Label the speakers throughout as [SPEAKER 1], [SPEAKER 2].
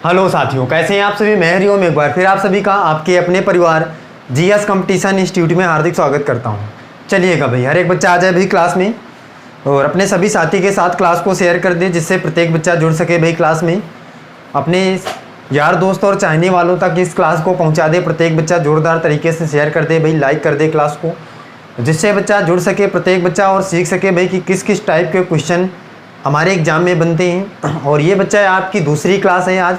[SPEAKER 1] Hello साथियों, कैसे हैं आप सभी। मैं हरिओम एक बार फिर आप सभी का आपके अपने परिवार जीएस कंपटीशन इंस्टीट्यूट में हार्दिक स्वागत करता हूं। चलिएगा भाई, हर एक बच्चा आ जाए भाई क्लास में और अपने सभी साथी के साथ क्लास को शेयर कर दे, जिससे प्रत्येक बच्चा जुड़ सके भाई क्लास में। अपने यार दोस्त और चाहने वालों तक इस क्लास को पहुँचा दे। प्रत्येक बच्चा जोरदार तरीके से शेयर कर दे भाई, लाइक कर दे क्लास को, जिससे बच्चा जुड़ सके प्रत्येक बच्चा और सीख सके भाई कि किस किस टाइप के क्वेश्चन हमारे एग्ज़ाम में बनते हैं। और ये बच्चा आपकी दूसरी क्लास है, आज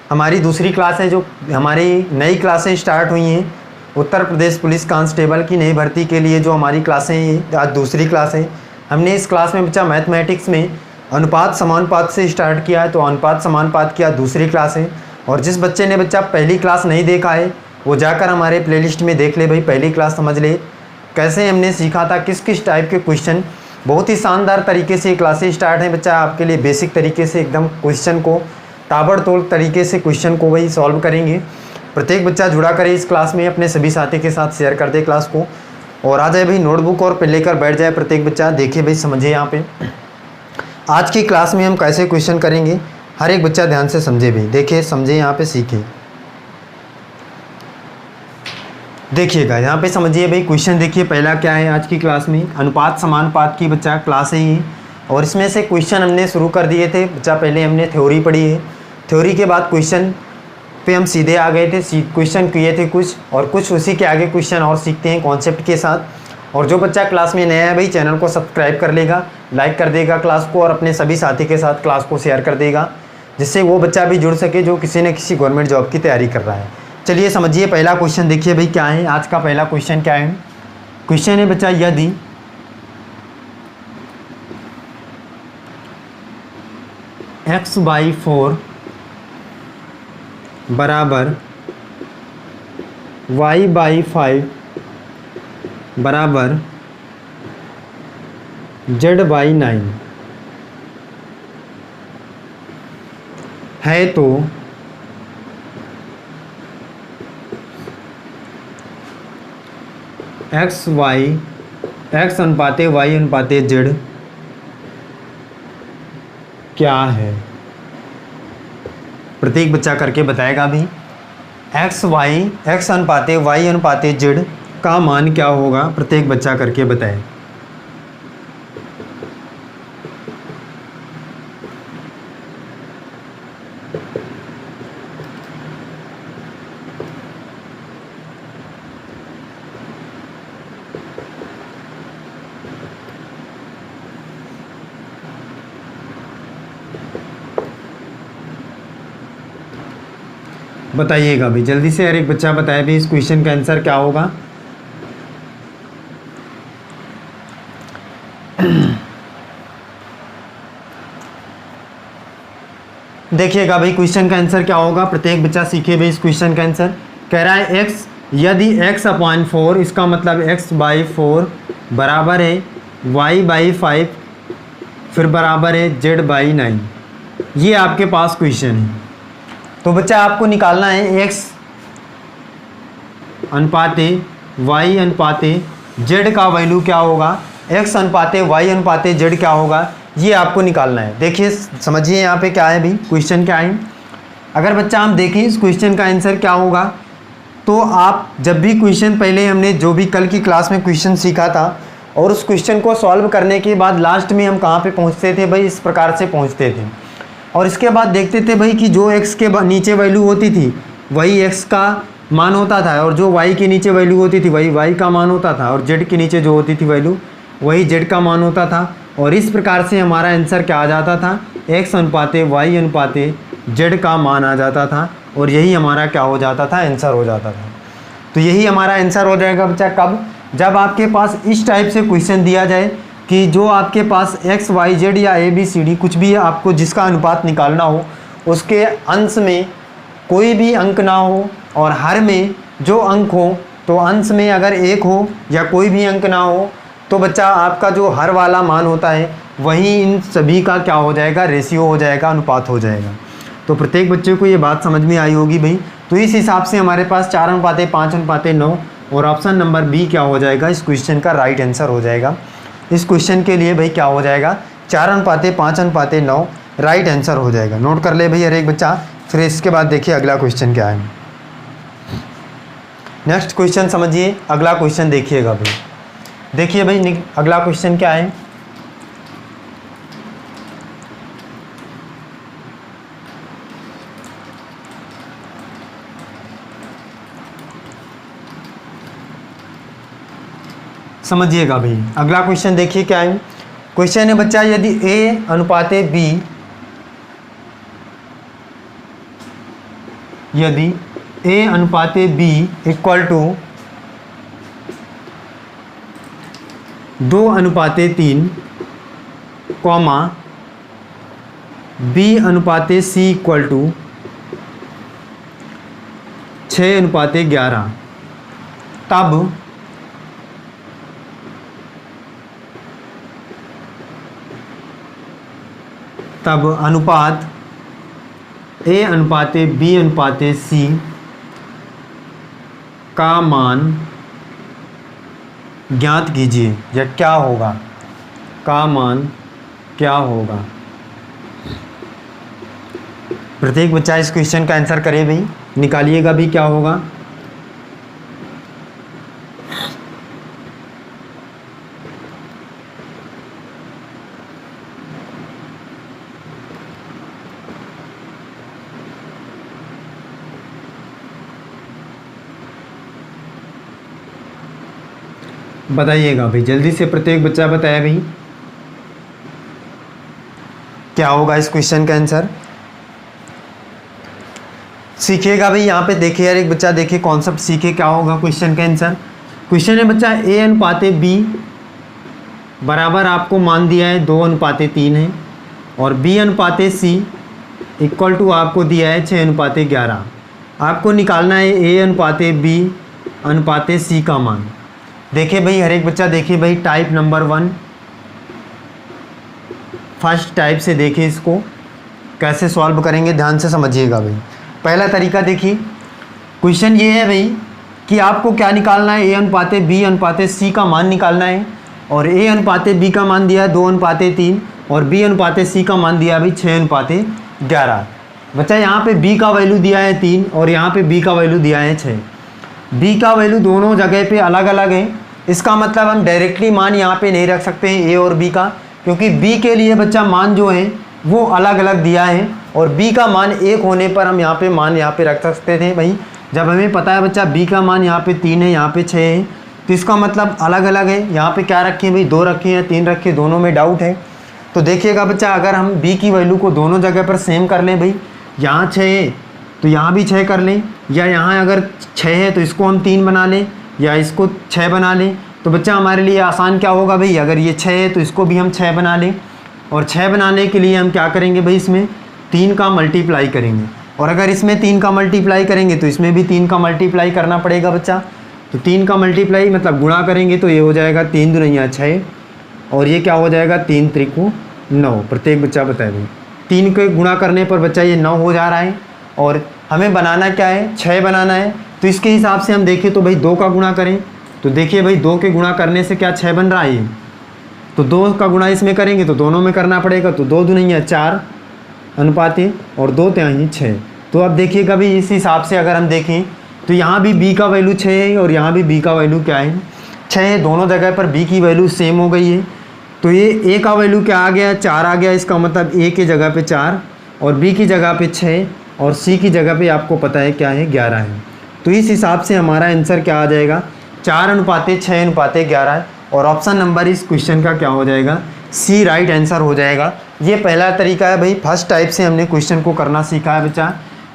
[SPEAKER 1] हमारी दूसरी क्लास है। जो हमारी नई क्लासें स्टार्ट हुई हैं उत्तर प्रदेश पुलिस कांस्टेबल की नई भर्ती के लिए, जो हमारी क्लासें हैं आज दूसरी क्लास है। हमने इस क्लास में बच्चा मैथमेटिक्स में अनुपात समानुपात से स्टार्ट किया है, तो अनुपात समानुपात की आज दूसरी क्लास है। और जिस बच्चे ने बच्चा पहली क्लास नहीं देखा है वो जाकर हमारे प्लेलिस्ट में देख ले भाई, पहली क्लास समझ ले कैसे हमने सीखा था, किस किस टाइप के क्वेश्चन। बहुत ही शानदार तरीके से क्लासें स्टार्ट हैं बच्चा आपके लिए, बेसिक तरीके से एकदम क्वेश्चन को ताबड़तोड़ तरीके से क्वेश्चन को वही सॉल्व करेंगे। प्रत्येक बच्चा जुड़ा करे इस क्लास में, अपने सभी साथी के साथ शेयर कर दे क्लास को और आ जाए भाई नोटबुक और पेन लेकर बैठ जाए प्रत्येक बच्चा। देखिए भाई, समझिए यहाँ पे आज की क्लास में हम कैसे क्वेश्चन करेंगे, हर एक बच्चा ध्यान से समझे भाई। देखिए समझे, यहाँ पे सीखे, देखिएगा यहाँ पे समझिए भाई। क्वेश्चन देखिए पहला क्या है आज की क्लास में, अनुपात समानुपात की बच्चा क्लास है ये। और इसमें से क्वेश्चन हमने शुरू कर दिए थे बच्चा, पहले हमने थ्योरी पढ़ी है, थ्योरी के बाद क्वेश्चन पे हम सीधे आ गए थे। क्वेश्चन किए थे कुछ और कुछ उसी के आगे क्वेश्चन और सीखते हैं कॉन्सेप्ट के साथ। और जो बच्चा क्लास में नया है भाई, चैनल को सब्सक्राइब कर लेगा, लाइक कर देगा क्लास को और अपने सभी साथी के साथ क्लास को शेयर कर देगा, जिससे वो बच्चा भी जुड़ सके जो किसी न किसी गवर्नमेंट जॉब की तैयारी कर रहा है। चलिए समझिए पहला क्वेश्चन देखिए भाई क्या है आज का पहला क्वेश्चन। क्या है क्वेश्चन है बच्चा, यदि x/4 बराबर y/5 बराबर z/9 है तो x अनुपाते y अनुपाते z क्या है। प्रत्येक बच्चा करके बताएगा भी, x अनुपाते y अनुपाते z का मान क्या होगा, प्रत्येक बच्चा करके बताए। बताइएगा भी जल्दी से, हर एक बच्चा बताए भी इस क्वेश्चन का आंसर क्या होगा। देखिएगा भाई क्वेश्चन का आंसर क्या होगा, प्रत्येक बच्चा सीखे भाई इस क्वेश्चन का आंसर। कह रहा है x, यदि x/4, इसका मतलब x/4 बराबर है y/5 फिर बराबर है z/9। ये आपके पास क्वेश्चन है। तो बच्चा आपको निकालना है x अनुपाते y अनुपाते z का वैल्यू क्या होगा, x अनुपाते y अनुपाते z क्या होगा, ये आपको निकालना है। देखिए समझिए यहाँ पे क्या है भी, क्वेश्चन क्या है। अगर बच्चा हम देखें इस क्वेश्चन का आंसर क्या होगा, तो आप जब भी क्वेश्चन, पहले हमने जो भी कल की क्लास में क्वेश्चन सीखा था और उस क्वेश्चन को सॉल्व करने के बाद लास्ट में हम कहाँ पे पहुँचते थे भाई, इस प्रकार से पहुँचते थे। और इसके बाद देखते थे भाई कि जो x के नीचे वैल्यू होती थी वही x का मान होता था, और जो y के नीचे वैल्यू होती थी वही y का मान होता था, और z के नीचे जो होती थी वैल्यू वही z का मान होता था। और इस प्रकार से हमारा आंसर क्या आ जाता था, x अनुपाते y अनुपाते z का मान आ जाता था, और यही हमारा क्या हो जाता था, आंसर हो जाता था। तो यही हमारा आंसर हो जाएगा बच्चा कब, जब आपके पास इस टाइप से क्वेश्चन दिया जाए कि जो आपके पास x y z या ABCD कुछ भी आपको जिसका अनुपात निकालना हो, उसके अंश में कोई भी अंक ना हो और हर में जो अंक हो, तो अंश में अगर 1 हो या कोई भी अंक ना हो, तो बच्चा आपका जो हर वाला मान होता है वही इन सभी का क्या हो जाएगा, रेशियो हो जाएगा, अनुपात हो जाएगा। तो प्रत्येक बच्चे को ये बात समझ में आई होगी भाई। तो इस हिसाब से हमारे पास 4:5:9 और ऑप्शन नंबर बी क्या हो जाएगा, इस क्वेश्चन का राइट आंसर हो जाएगा। इस क्वेश्चन के लिए भाई क्या हो जाएगा, 4:5:9 राइट आंसर हो जाएगा। नोट कर ले भाई हर एक बच्चा, फिर इसके बाद देखिए अगला क्वेश्चन क्या है। नेक्स्ट क्वेश्चन समझिए, अगला क्वेश्चन देखिएगा भाई। देखिए भाई अगला क्वेश्चन क्या है। समझिएगा भाई, अगला क्वेश्चन देखिए क्या है। क्वेश्चन है बच्चा, यदि A अनुपाते B, यदि A अनुपाते B equal to 2:3, comma B अनुपाते C इक्वल टू 6:11, तब अनुपात A अनुपाते B अनुपाते C का मान ज्ञात कीजिए, या क्या होगा, का मान क्या होगा। प्रत्येक बच्चा इस क्वेश्चन का आंसर करे भाई, निकालिएगा भी क्या होगा। बताइएगा भाई, जल्दी से प्रत्येक बच्चा बताया भाई क्या होगा इस क्वेश्चन का आंसर। सीखिएगा भाई, यहाँ पे देखिए यार, एक बच्चा देखिए कॉन्सेप्ट सीखे क्या होगा क्वेश्चन का आंसर। क्वेश्चन है बच्चा, A अनुपाते B बराबर आपको मान दिया है 2:3 है, और B अनुपाते C इक्वल टू आपको दिया है 6:11। आपको निकालना है A अनुपाते B अनुपाते C का मान। देखिए भाई हर एक बच्चा देखिए भाई, टाइप नंबर 1 फर्स्ट टाइप से देखिए, इसको कैसे सॉल्व करेंगे ध्यान से समझिएगा भाई। पहला तरीका देखिए, क्वेश्चन ये है भाई कि आपको क्या निकालना है, A अनुपाते B अनुपाते C का मान निकालना है, और A अनुपाते B का मान दिया है 2:3 और B अनुपाते C का मान दिया है भाई 6:11। बच्चा यहाँ पे B का वैल्यू दिया है 3 और यहाँ पे B का वैल्यू दिया है 6। B का वैल्यू दोनों जगह पे अलग अलग है, इसका मतलब हम डायरेक्टली मान यहाँ पे नहीं रख सकते हैं A और B का, क्योंकि B के लिए बच्चा मान जो है वो अलग अलग दिया है, और B का मान 1 होने पर हम यहाँ पे मान यहाँ पे रख सकते थे भाई। जब हमें पता है बच्चा B का मान यहाँ पे 3 है, यहाँ पे 6 है, तो इसका मतलब अलग अलग है। यहाँ पे क्या रखे हैं भाई, 2 रखे हैं 3 रखे, दोनों में डाउट है। तो देखिएगा बच्चा, अगर हम B की वैल्यू को दोनों जगह पर सेम कर लें भाई, यहाँ 6 है तो यहाँ भी 6 कर लें, या यहाँ अगर 6 है तो इसको हम 3 बना लें, या इसको 6 बना लें, तो बच्चा हमारे लिए आसान क्या होगा भाई, अगर ये 6 है तो इसको भी हम 6 बना लें, और 6 बनाने के लिए हम क्या करेंगे भाई, इसमें 3 का मल्टीप्लाई करेंगे, और अगर इसमें 3 का मल्टीप्लाई करेंगे तो इसमें भी 3 का मल्टीप्लाई करना पड़ेगा बच्चा। तो 3 का मल्टीप्लाई मतलब गुणा करेंगे तो ये हो जाएगा 3 दूनी 6, और ये क्या हो जाएगा 3 त्रिको 9। प्रत्येक बच्चा बताए भाई, 3 के गुणा करने पर बच्चा ये 9 हो जा रहा है, और हमें बनाना क्या है, 6 बनाना है। तो इसके हिसाब से हम देखें तो भाई 2 का गुणा करें, तो देखिए भाई 2 के गुणा करने से क्या 6 बन रहा है, तो 2 का गुणा इसमें करेंगे तो दोनों में करना पड़ेगा, तो 2 दूनी 4 अनुपाती और 2 तिहाई 6। तो अब देखिएगा भाई इस हिसाब से अगर हम देखें तो यहाँ भी B का वैल्यू 6 है और यहाँ भी B का वैल्यू क्या है 6 है, दोनों जगह पर B की वैल्यू सेम हो गई है। तो ये A का वैल्यू क्या आ गया, 4 आ गया, इसका मतलब A की जगह पे 4 और B की जगह पे 6 और C की जगह पे आपको पता है क्या है 11 है। तो इस हिसाब से हमारा आंसर क्या आ जाएगा, 4:6:11, और ऑप्शन नंबर इस क्वेश्चन का क्या हो जाएगा, C राइट आंसर हो जाएगा। ये पहला तरीका है भाई, फर्स्ट टाइप से हमने क्वेश्चन को करना सीखा है बच्चा,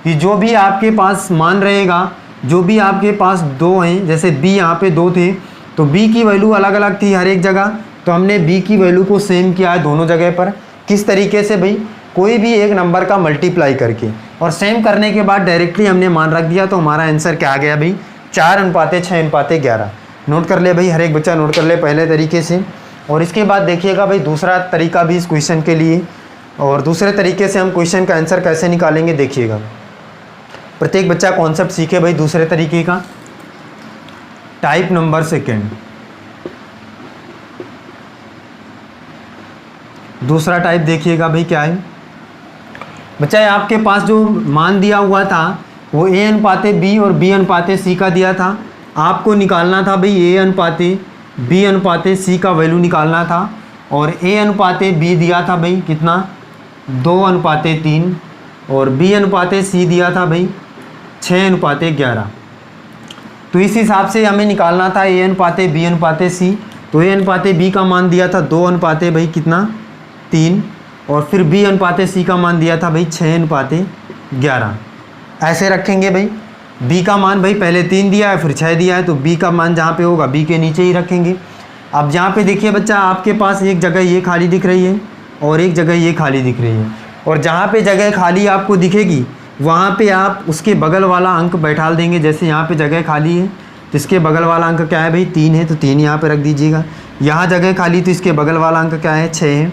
[SPEAKER 1] कि जो भी आपके पास मान रहेगा, जो भी आपके पास 2 हैं, जैसे B यहाँ पे 2 थे तो B की वैल्यू अलग अलग थी हर एक जगह, तो हमने B की वैल्यू को सेम किया है दोनों जगह पर। किस तरीके से भाई, कोई भी एक नंबर का मल्टीप्लाई करके, और सेम करने के बाद डायरेक्टली हमने मान रख दिया, तो हमारा आंसर क्या आ गया भाई 4:6:11। नोट कर ले भाई, हर एक बच्चा नोट कर ले पहले तरीके से। और इसके बाद देखिएगा भाई दूसरा तरीका भी इस क्वेश्चन के लिए, और दूसरे तरीके से हम क्वेश्चन का आंसर कैसे निकालेंगे देखिएगा। प्रत्येक बच्चा कॉन्सेप्ट सीखे भाई दूसरे तरीके का। टाइप नंबर 2, दूसरा टाइप देखिएगा भाई क्या है। बच्चा आपके पास जो मान दिया हुआ था वो a अनुपाते b और b अनुपाते c का दिया था। आपको निकालना था भाई a अनुपाते b अनुपाते c का वैल्यू निकालना था, और a अनुपाते b दिया था भाई कितना 2 अनुपाते 3, और b अनुपाते c दिया था भाई 6 अनुपाते 11। तो इस हिसाब से हमें निकालना था a अनुपाते b अनुपाते c। तो a अनुपाते b का मान दिया था 2 अनुपाते भाई कितना 3, और फिर b अनुपाते c का मान दिया था भाई 6 अनुपाते 11। ऐसे रखेंगे भाई, b का मान भाई पहले 3 दिया है फिर 6 दिया है, तो b का मान जहाँ पे होगा b के नीचे ही रखेंगे। अब जहाँ पे देखिए बच्चा आपके पास एक जगह ये खाली दिख रही है और एक जगह ये खाली दिख रही है, और जहाँ पे जगह खाली आपको दिखेगी वहाँ पे आप उसके बगल वाला अंक बैठाल देंगे। जैसे यहाँ पे जगह खाली है तो इसके बगल वाला अंक क्या है भाई 3 है, तो 3 यहाँ पे रख दीजिएगा। यहाँ जगह खाली तो इसके बगल वाला अंक क्या है 6 है,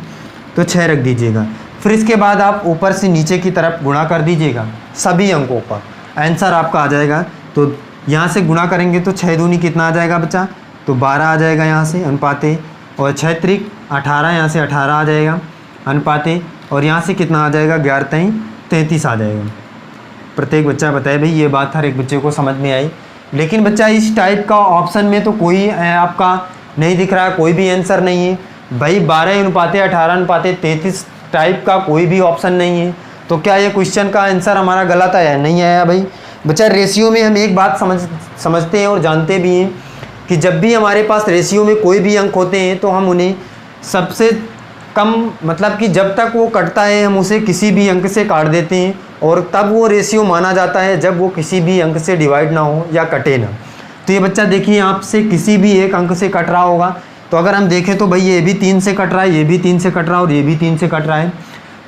[SPEAKER 1] तो 6 रख दीजिएगा। फिर इसके बाद आप ऊपर से नीचे की तरफ गुणा कर दीजिएगा सभी अंकों का, आंसर आपका आ जाएगा। तो यहाँ से गुणा करेंगे तो 6 दूनी कितना आ जाएगा बच्चा, तो 12 आ जाएगा यहाँ से अनुपाते, और 6 त्रिक 18, यहाँ से 18 आ जाएगा अनुपाते, और यहाँ से कितना आ जाएगा 11 3 33 आ जाएगा। प्रत्येक बच्चा बताए भाई ये बात हर एक बच्चे को समझ में आई। लेकिन बच्चा इस टाइप का ऑप्शन में तो कोई आपका नहीं दिख रहा है, कोई भी आंसर नहीं है भाई। 12 अनुपाते 18 अनुपाते 33 टाइप का कोई भी ऑप्शन नहीं है। तो क्या ये क्वेश्चन का आंसर हमारा गलत आया? नहीं आया भाई। बच्चा रेशियो में हम एक बात समझते हैं और जानते भी हैं कि जब भी हमारे पास रेशियो में कोई भी अंक होते हैं तो हम उन्हें सबसे कम, मतलब कि जब तक वो कटता है हम उसे किसी भी अंक से काट देते हैं, और तब वो रेशियो माना जाता है जब वो किसी भी अंक से डिवाइड ना हो या कटे ना। तो ये बच्चा देखिए आपसे किसी भी एक अंक से कट रहा होगा, तो अगर हम देखें तो भाई ये भी 3 से कट रहा है, ये भी 3 से कट रहा है, और ये भी 3 से कट रहा है,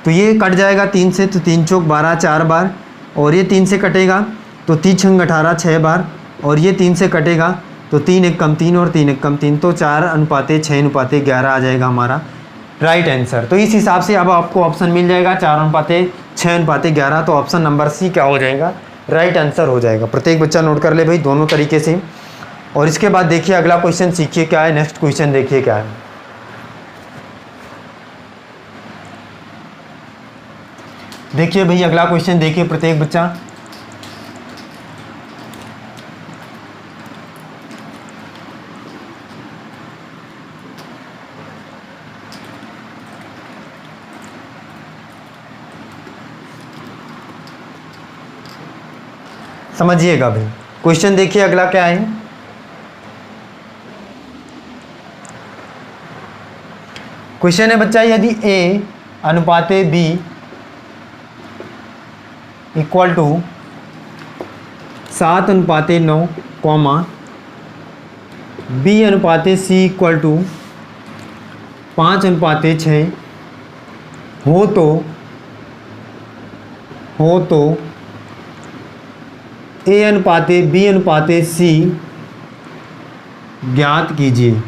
[SPEAKER 1] तो ये कट जाएगा 3 से, तो 3 चौक 12 4 बार, और ये 3 से कटेगा तो 3 छंग 18 6 बार, और ये 3 से कटेगा तो 3 एक कम 3 और 3 एक कम 3, तो 4 अनुपाते 6 अनुपाते 11 आ जाएगा हमारा राइट आंसर। तो इस हिसाब से अब आपको ऑप्शन मिल जाएगा 4 अनुपाते 6 अनुपाते 11, तो ऑप्शन नंबर सी क्या हो जाएगा, राइट आंसर हो जाएगा। प्रत्येक बच्चा नोट कर ले भाई दोनों तरीके से। और इसके बाद देखिए अगला क्वेश्चन सीखिए क्या है, नेक्स्ट क्वेश्चन देखिए क्या है। देखिए भाई अगला क्वेश्चन देखिए प्रत्येक बच्चा। समझिएगा भाई, क्वेश्चन देखिए अगला क्या है। क्वेश्चन है बच्चा यदि a अनुपाते b इक्वल टू 7 अनुपाते 9 कॉमा b अनुपाते c इक्वल टू 5 अनुपाते 6 हो तो a अनुपाते b अनुपाते c ज्ञात कीजिए।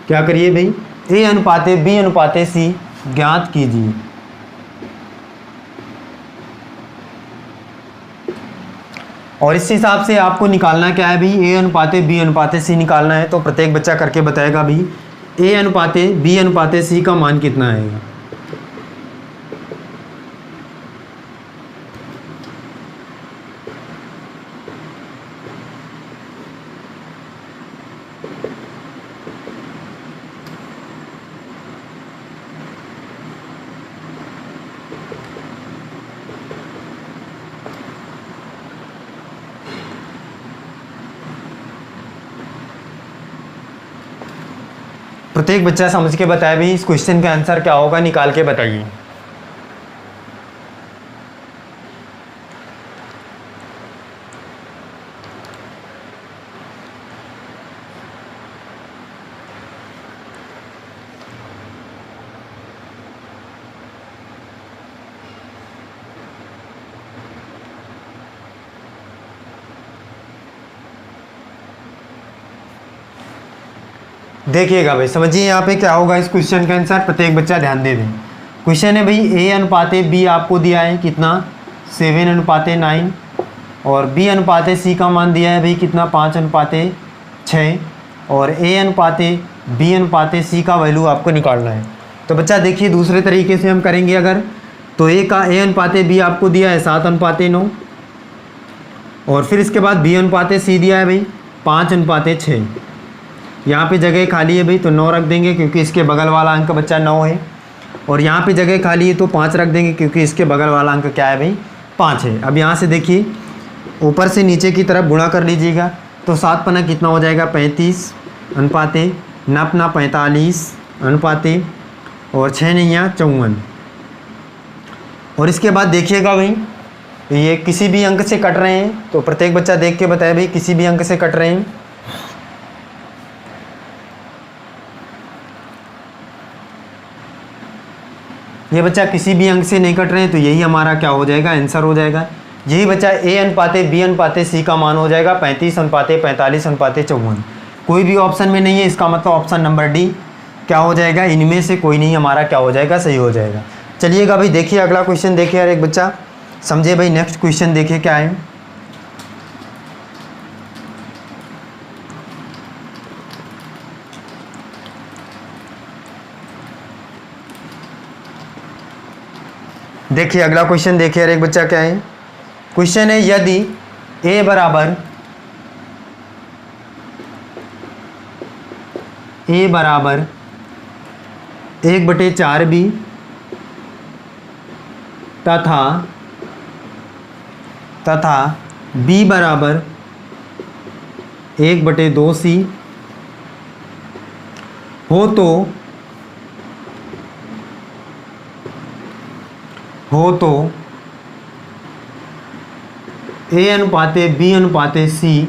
[SPEAKER 1] क्या करिए भाई, a अनुपाते b अनुपाते c ज्ञात कीजिए। और इस हिसाब से आपको निकालना क्या है भाई, a अनुपाते b अनुपाते c निकालना है। तो प्रत्येक बच्चा करके बताएगा भाई a अनुपाते b अनुपाते c का मान कितना आएगा। प्रत्येक बच्चा समझ के बताए भाई इस क्वेश्चन का आंसर क्या होगा, निकाल के बताइए। देखिएगा भाई, समझिए यहाँ पे क्या होगा इस क्वेश्चन का आंसर। प्रत्येक बच्चा ध्यान दे दें। क्वेश्चन है भाई a अनुपाते b आपको दिया है कितना 7 अनुपाते 9, और b अनुपाते c का मान दिया है भाई कितना 5 अनुपाते 6, और a अनुपाते b अनुपाते c का वैल्यू आपको निकालना है। तो बच्चा देखिए दूसरे तरीके से हम करेंगे अगर, तो ए अनुपाते बी आपको दिया है 7:9, और फिर इसके बाद बी अनुपाते सी दिया है भाई 5:6। यहाँ पे जगह खाली है भाई तो 9 रख देंगे क्योंकि इसके बगल वाला अंक बच्चा 9 है, और यहाँ पे जगह खाली है तो 5 रख देंगे क्योंकि इसके बगल वाला अंक क्या है भाई 5 है। अब यहाँ से देखिए ऊपर से नीचे की तरफ गुणा कर लीजिएगा तो 7 पना कितना हो जाएगा 35:9 9 45:, और 6 9 54। और इसके बाद देखिएगा भाई ये किसी भी अंक से कट रहे हैं, तो प्रत्येक बच्चा देख के बताए भाई किसी भी अंक से कट रहे हैं। ये बच्चा किसी भी अंक से नहीं कट रहे हैं तो यही हमारा क्या हो जाएगा आंसर हो जाएगा। यही बच्चा ए अनुपाते बी अनुपाते सी का मान हो जाएगा 35:45:54। कोई भी ऑप्शन में नहीं है, इसका मतलब ऑप्शन नंबर डी क्या हो जाएगा, इनमें से कोई नहीं हमारा क्या हो जाएगा सही हो जाएगा। चलिएगा भाई देखिए अगला क्वेश्चन देखिए, हर एक बच्चा समझे भाई। नेक्स्ट क्वेश्चन देखिए क्या है। देखिए अगला क्वेश्चन देखिए हर एक बच्चा क्या है। क्वेश्चन है यदि a बराबर 1/4b तथा b बराबर 1/2c हो तो a अनुपाते b अनुपाते c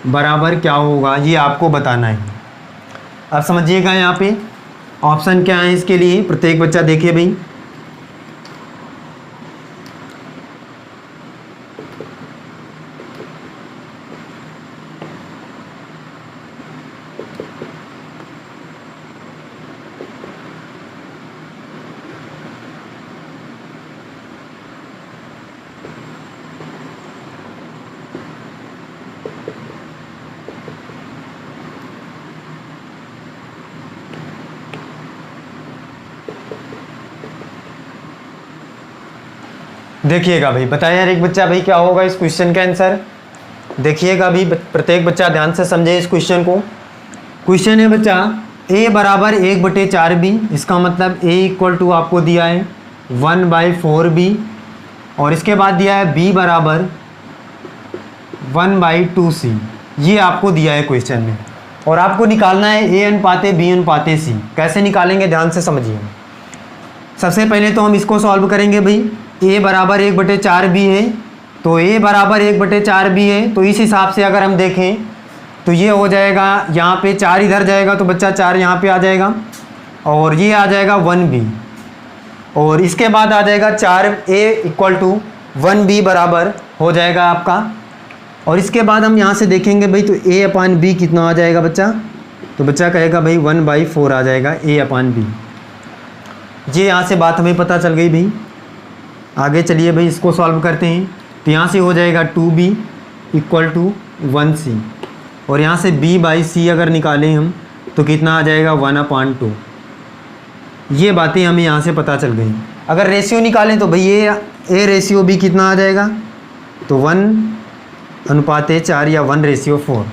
[SPEAKER 1] बराबर क्या होगा, ये आपको बताना है। अब समझिएगा यहाँ पे ऑप्शन क्या है इसके लिए, प्रत्येक बच्चा देखिए भाई। देखिएगा भाई बताइए यार एक बच्चा भाई क्या होगा इस क्वेश्चन का आंसर। देखिएगा भाई प्रत्येक बच्चा ध्यान से समझे इस क्वेश्चन को। क्वेश्चन है बच्चा a बराबर 1/4b, इसका मतलब a इक्वल टू आपको दिया है 1/4b, और इसके बाद दिया है b बराबर 1/2c, ये आपको दिया है क्वेश्चन में। और आपको निकालना है a अनुपाते b अनुपाते c। कैसे निकालेंगे ध्यान से समझिए। सबसे पहले तो हम इसको सॉल्व करेंगे भाई। a बराबर 1/4b है, तो a बराबर 1/4b है, तो इस हिसाब से अगर हम देखें तो ये हो जाएगा, यहाँ पे 4 इधर जाएगा तो बच्चा 4 यहाँ पे आ जाएगा, और ये आ जाएगा 1b, और इसके बाद आ जाएगा 4a इक्वल टू 1b बराबर हो जाएगा आपका। और इसके बाद हम यहाँ से देखेंगे भाई तो a/b कितना आ जाएगा बच्चा, तो बच्चा कहेगा भाई 1/4 आ जाएगा a/b। ये यहाँ से बात हमें पता चल गई भाई। आगे चलिए भाई इसको सॉल्व करते हैं। तो यहाँ से हो जाएगा 2b इक्वल टू 1c, और यहाँ से b/c अगर निकालें हम तो कितना आ जाएगा 1/2। ये बातें हमें यहाँ से पता चल गई। अगर रेशियो निकालें तो भाई ये a रेशियो b कितना आ जाएगा, तो 1/4 या 1/4,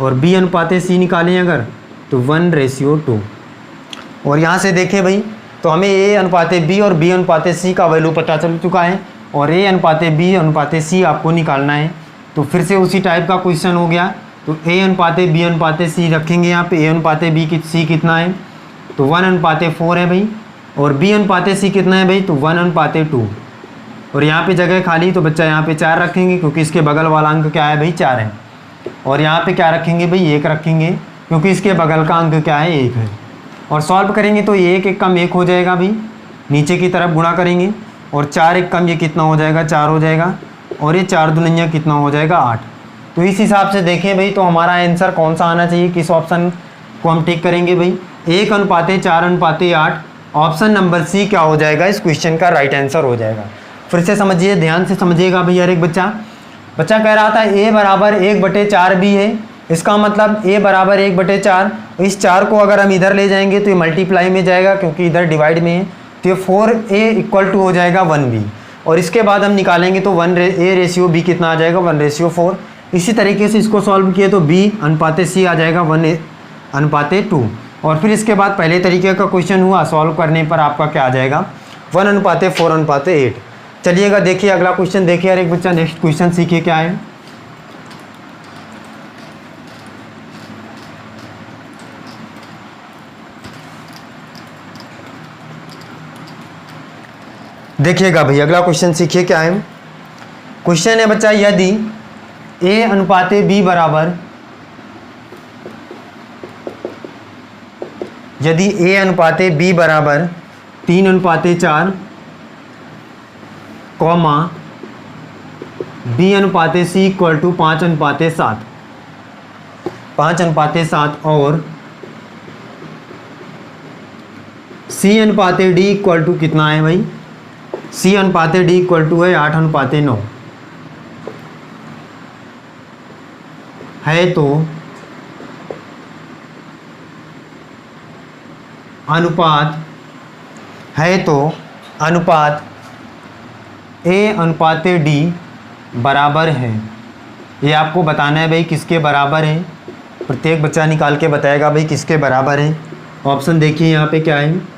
[SPEAKER 1] और b अनुपाते c निकालें अगर तो 1/2। और यहाँ से देखें भाई तो हमें a अनुपाते b और b अनुपाते c का वैल्यू पता चल चुका है, और a अनुपाते b अनुपाते c आपको निकालना है। तो फिर से उसी टाइप का क्वेश्चन हो गया। तो a अनुपाते b अनुपाते c रखेंगे यहाँ पे। a अनुपाते b c कितना है, तो 1/4 है भाई, और b अनुपाते c कितना है भाई, तो 1/2। और यहाँ पे जगह खाली तो बच्चा यहाँ पे 4 रखेंगे क्योंकि इसके बगल वाला अंक क्या है भाई 4 है। और यहाँ पे क्या रखेंगे भाई 1 रखेंगे क्योंकि इसके बगल का अंक क्या है 1 है। और सॉल्व करेंगे तो 1 1 कम 1 हो जाएगा भाई, नीचे की तरफ गुणा करेंगे, और 4 1 कम ये कितना हो जाएगा 4 हो जाएगा, और ये 4 दूनिया कितना हो जाएगा 8। तो इस हिसाब से देखें भाई तो हमारा आंसर कौन सा आना चाहिए, किस ऑप्शन को हम टिक करेंगे भाई 1/4/8। ऑप्शन नंबर सी क्या हो जाएगा इस क्वेश्चन का राइट आंसर हो जाएगा। फिर से समझिए, ध्यान से समझिएगा भाई। यार एक बच्चा कह रहा था a बराबर 1/4b है, इसका मतलब a बराबर 1/4। इस 4 को अगर हम इधर ले जाएंगे तो ये मल्टीप्लाई में जाएगा क्योंकि इधर डिवाइड में है, तो ये 4a इक्वल टू हो जाएगा 1b, और इसके बाद हम निकालेंगे तो 1a रेशियो b कितना आ जाएगा 1:4। इसी तरीके से इसको सॉल्व किए तो b अनुपाते c आ जाएगा 1:2, और फिर इसके बाद पहले तरीके का क्वेश्चन हुआ, सॉल्व करने पर आपका क्या आ जाएगा 1:4:8। चलिएगा देखिए अगला क्वेश्चन देखिए यार एक बच्चा, नेक्स्ट क्वेश्चन सीखिए क्या है। देखिएगा भाई अगला क्वेश्चन सीखिए क्या है। क्वेश्चन है बच्चा, यदि a अनुपाते b बराबर, यदि a अनुपाते b बराबर 3:4, कॉमा b अनुपाते c इक्वल टू 5:7, 5:7 और c अनुपाते d इक्वल टू कितना है भाई, c अनुपाते d इक्वल टू है 8:9 है, तो अनुपात है, तो अनुपात a अनुपाते d बराबर है। ये आपको बताना है भाई किसके बराबर है, प्रत्येक बच्चा निकाल के बताएगा भाई किसके बराबर है। ऑप्शन देखिए यहाँ पे क्या है,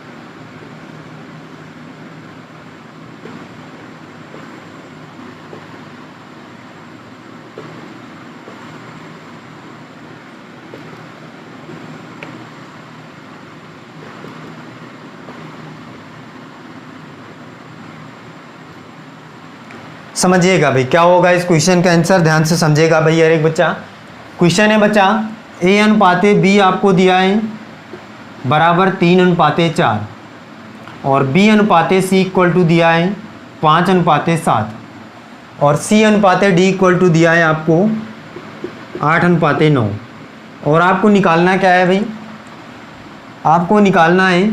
[SPEAKER 1] समझिएगा भाई क्या होगा इस क्वेश्चन का आंसर, ध्यान से समझेगा भाई यार एक बच्चा। क्वेश्चन है बच्चा, a अनुपाते b आपको दिया है बराबर 3:4, और b अनुपाते c इक्वल टू दिया है 5:7, और c अनुपाते d इक्वल टू दिया है आपको 8:9, और आपको निकालना क्या है भाई, आपको निकालना है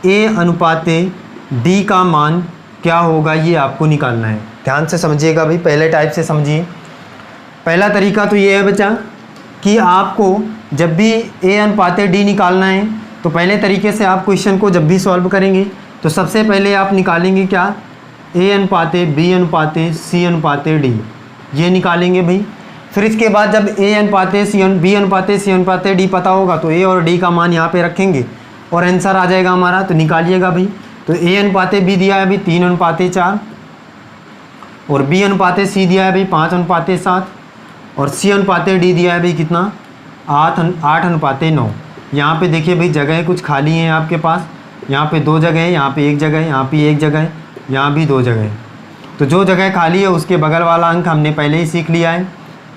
[SPEAKER 1] a अनुपाते d का मान क्या होगा, ये आपको निकालना है। ध्यान से समझिएगा भाई, पहले टाइप से समझिए। पहला तरीका तो ये है बच्चा कि आपको जब भी a अनुपाते d निकालना है तो पहले तरीके से आप क्वेश्चन को जब भी सॉल्व करेंगे तो सबसे पहले आप निकालेंगे क्या, a अनुपाते b अनुपाते c अनुपाते d, ये निकालेंगे भाई। फिर इसके बाद जब a अनुपाते b अनुपाते c अनुपाते d पता होगा तो a और d का मान यहाँ पे रखेंगे और आंसर आ जाएगा हमारा। तो निकालिएगा भाई, तो a अनुपाते b दिया है अभी 3:4, और b अनुपाते c दिया है भाई 5:7, और c अनुपाते d दिया है भाई कितना 8:9। यहाँ पे देखिए भाई जगह कुछ खाली हैं आपके पास, यहाँ पे 2 जगह है, यहाँ पे 1 जगह है, यहाँ पे 1 जगह है, यहाँ भी 2 जगह है। तो जो जगह खाली है उसके बगल वाला अंक हमने पहले ही सीख लिया है,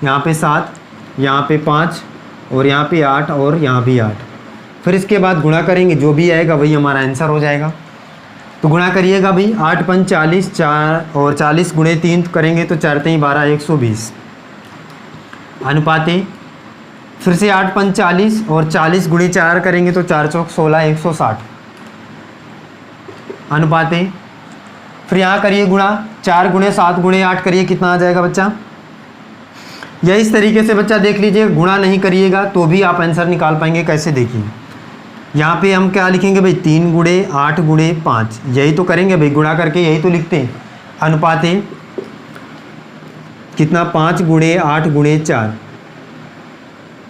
[SPEAKER 1] यहाँ पे 7, यहाँ पे 5, और यहाँ पे 8, और यहाँ भी 8। फिर इसके बाद गुणा करेंगे, जो भी आएगा वही हमारा आंसर हो जाएगा। तो गुणा करिएगा भाई, 8×5 40, 4 और 40 × 3 करेंगे तो 4×3 12, 120 अनुपाते, फिर से 8×5 40 और 40 × 4 करेंगे तो 4×4 16, 160 अनुपाते। फिर यहाँ करिए गुणा, 4 × 7 × 8 करिए, कितना आ जाएगा बच्चा। या इस तरीके से बच्चा देख लीजिए, गुणा नहीं करिएगा तो भी आप आंसर निकाल पाएंगे। कैसे देखिए, यहाँ पे हम क्या लिखेंगे भाई, 3 × 8 × 5, यही तो करेंगे भाई, गुणा करके यही तो लिखते हैं। अनुपाते कितना, 5 × 8 × 4,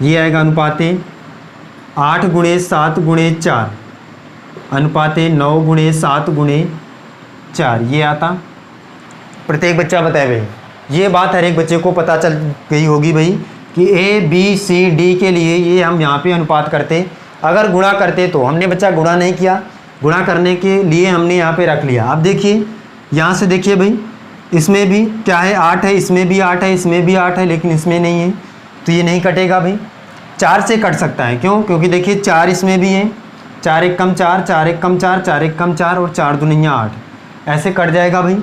[SPEAKER 1] ये आएगा अनुपाते 8 × 7 × 4, अनुपाते 9 × 7 × 4, ये आता। प्रत्येक बच्चा बताए भाई, ये बात हर एक बच्चे को पता चल गई होगी भाई कि a b c d के लिए ये हम यहाँ पे अनुपात करते। अगर गुणा करते तो हमने बच्चा गुणा नहीं किया, गुणा करने के लिए हमने यहाँ पे रख लिया। अब देखिए यहाँ से देखिए भाई, इसमें भी क्या है 8 है, इसमें भी 8 है, इसमें भी 8 है, लेकिन इसमें नहीं है, तो ये नहीं कटेगा भाई। 4 से कट सकता है, क्यों, क्योंकि देखिए 4 इसमें भी है, 4 1 कम 4, 4 1 कम 4, 4 1 कम 4, और 4 दूनी 8, ऐसे कट जाएगा भाई।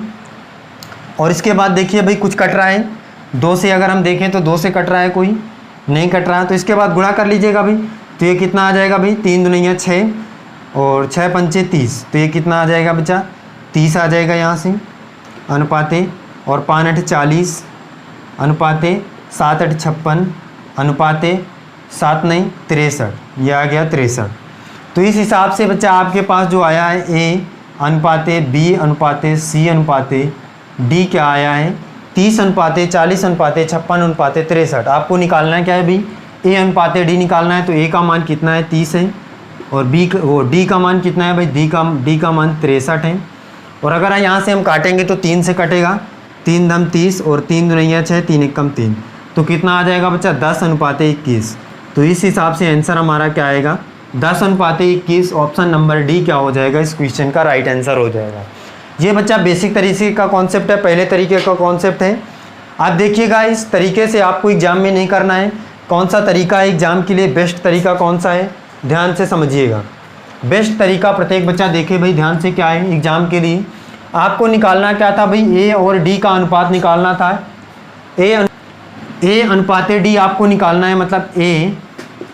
[SPEAKER 1] और इसके बाद देखिए भाई कुछ कट रहा है, 2 से अगर हम देखें तो 2 से कट रहा है, कोई नहीं कट रहा है, तो इसके बाद गुणा कर लीजिएगा भाई। तो ये कितना आ जाएगा भाई, 3 दूनी 6 और 6 पंचे 30, तो ये कितना आ जाएगा बच्चा, 30 आ जाएगा यहाँ से अनुपाते, और 5 8 40 अनुपाते, 7 8 56 अनुपाते, 7 नहीं 63, ये आ गया 63। तो इस हिसाब से बच्चा आपके पास जो आया है a अनुपाते बी अनुपाते सी अनुपाते डी क्या आया है 30 अनुपाते 40 अनुपाते 56 अनुपाते 63। आपको निकालना है क्या है भाई ए अनुपाते डी निकालना है। तो ए का मान कितना है 30 है और डी का मान कितना है भाई डी का मान 63 है। और अगर यहाँ से हम काटेंगे तो 3 से कटेगा 3 दम 30 और 3 दुनिया 6 3 एकम 3 तो कितना आ जाएगा बच्चा 10 अनुपाते 21। तो इस हिसाब से आंसर हमारा क्या आएगा 10 अनुपाते 21। ऑप्शन नंबर डी क्या हो जाएगा इस क्वेश्चन का राइट आंसर हो जाएगा। ये बच्चा बेसिक तरीके का कॉन्सेप्ट है, पहले तरीके का कॉन्सेप्ट है। आप देखिएगा इस तरीके से आपको एग्जाम में नहीं करना है। कौन सा तरीका है एग्जाम के लिए बेस्ट तरीका कौन सा है ध्यान से समझिएगा। बेस्ट तरीका प्रत्येक बच्चा देखे भाई ध्यान से क्या है। एग्जाम के लिए आपको निकालना क्या था भाई ए और डी का अनुपात निकालना था। ए अनुपाते डी आपको निकालना है, मतलब ए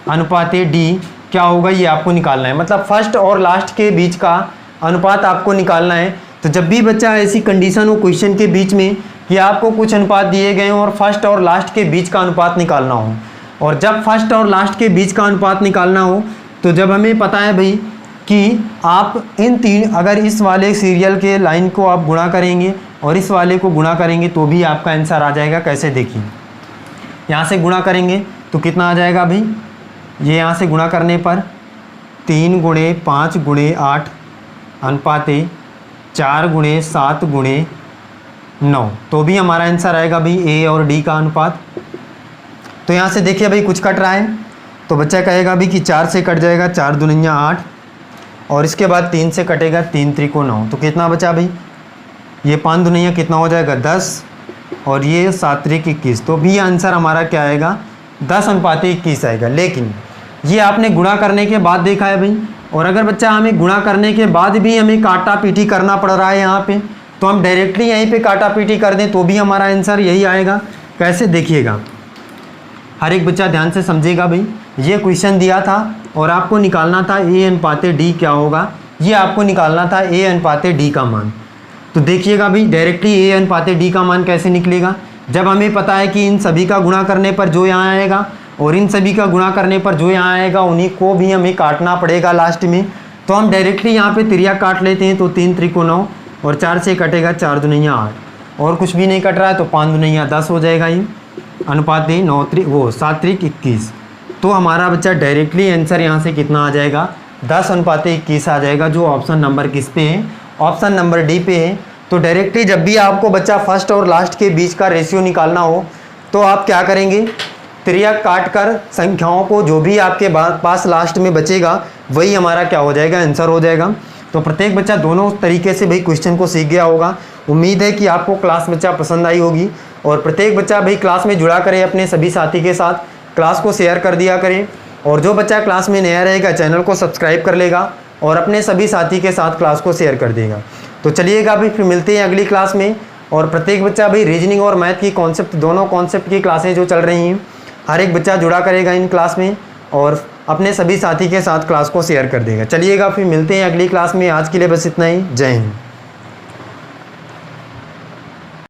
[SPEAKER 1] अनुपाते डी क्या होगा ये आपको निकालना है, मतलब फर्स्ट और लास्ट के बीच का अनुपात आपको निकालना है। तो जब भी बच्चा ऐसी कंडीशन हो क्वेश्चन के बीच में कि आपको कुछ अनुपात दिए गए हों और फर्स्ट और लास्ट के बीच का अनुपात निकालना हो, और जब फर्स्ट और लास्ट के बीच का अनुपात निकालना हो तो जब हमें पता है भाई कि आप इन तीन अगर इस वाले सीरियल के लाइन को आप गुणा करेंगे और इस वाले को गुणा करेंगे तो भी आपका आंसर आ जाएगा। कैसे देखिए, यहाँ से गुणा करेंगे तो कितना आ जाएगा भाई, ये यहाँ से गुणा करने पर 3 गुणे 5 गुणे 8 अनुपाते 4 गुणे 7 गुणे 9 तो भी हमारा आंसर आएगा भाई ए और डी का अनुपात। तो यहाँ से देखिए भाई कुछ कट रहा है तो बच्चा कहेगा भी कि 4 से कट जाएगा 4 दुनिया 8 और इसके बाद 3 से कटेगा 3 त्रिको 9 तो कितना बचा भाई, ये 5 दुनिया कितना हो जाएगा 10 और ये 7 त्रिक 21 तो भी आंसर हमारा क्या आएगा 10 अनुपाते 21 आएगा। लेकिन ये आपने गुणा करने के बाद देखा है भाई, और अगर बच्चा हमें गुणा करने के बाद भी हमें काटा पीटी करना पड़ रहा है यहाँ पे तो हम डायरेक्टली यहीं पे काटा पीटी कर दें तो भी हमारा आंसर यही आएगा। कैसे देखिएगा, हर एक बच्चा ध्यान से समझेगा भाई। ये क्वेश्चन दिया था और आपको निकालना था ए अनुपाते डी क्या होगा, ये आपको निकालना था ए अनुपाते डी का मान। तो देखिएगा भाई डायरेक्टली ए अनुपाते डी का मान कैसे निकलेगा, जब हमें पता है कि इन सभी का गुणा करने पर जो यहाँ आएगा और इन सभी का गुणा करने पर जो यहाँ आएगा उन्हीं को भी हमें काटना पड़ेगा लास्ट में। तो हम डायरेक्टली यहाँ पे त्रिया काट लेते हैं तो 3 त्रिको 9 और 4 से कटेगा 4 दुनिया 8 और कुछ भी नहीं कट रहा है तो 5 दुनिया 10 हो जाएगा ये अनुपात 7 त्रिक 21। तो हमारा बच्चा डायरेक्टली आंसर यहाँ से कितना आ जाएगा 10 अनुपात 21 आ जाएगा, जो ऑप्शन नंबर किस पे है, ऑप्शन नंबर डी पे है। तो डायरेक्टली जब भी आपको बच्चा फर्स्ट और लास्ट के बीच का रेशियो निकालना हो तो आप क्या करेंगे, त्रिया काट कर संख्याओं को जो भी आपके पास लास्ट में बचेगा वही हमारा क्या हो जाएगा आंसर हो जाएगा। तो प्रत्येक बच्चा दोनों तरीके से भाई क्वेश्चन को सीख गया होगा। उम्मीद है कि आपको क्लास बच्चा पसंद आई होगी और प्रत्येक बच्चा भाई क्लास में जुड़ा करे अपने सभी साथी के साथ, क्लास को शेयर कर दिया करें। और जो बच्चा क्लास में नया रहेगा चैनल को सब्सक्राइब कर लेगा और अपने सभी साथी के साथ क्लास को शेयर कर देगा। तो चलिएगा भाई फिर मिलते हैं अगली क्लास में। और प्रत्येक बच्चा भाई रीजनिंग और मैथ की कॉन्सेप्ट दोनों कॉन्सेप्ट की क्लासें जो चल रही हैं हर एक बच्चा जुड़ा करेगा इन क्लास में और अपने सभी साथी के साथ क्लास को शेयर कर देगा। चलिएगा फिर मिलते हैं अगली क्लास में। आज के लिए बस इतना ही। जय हिंद।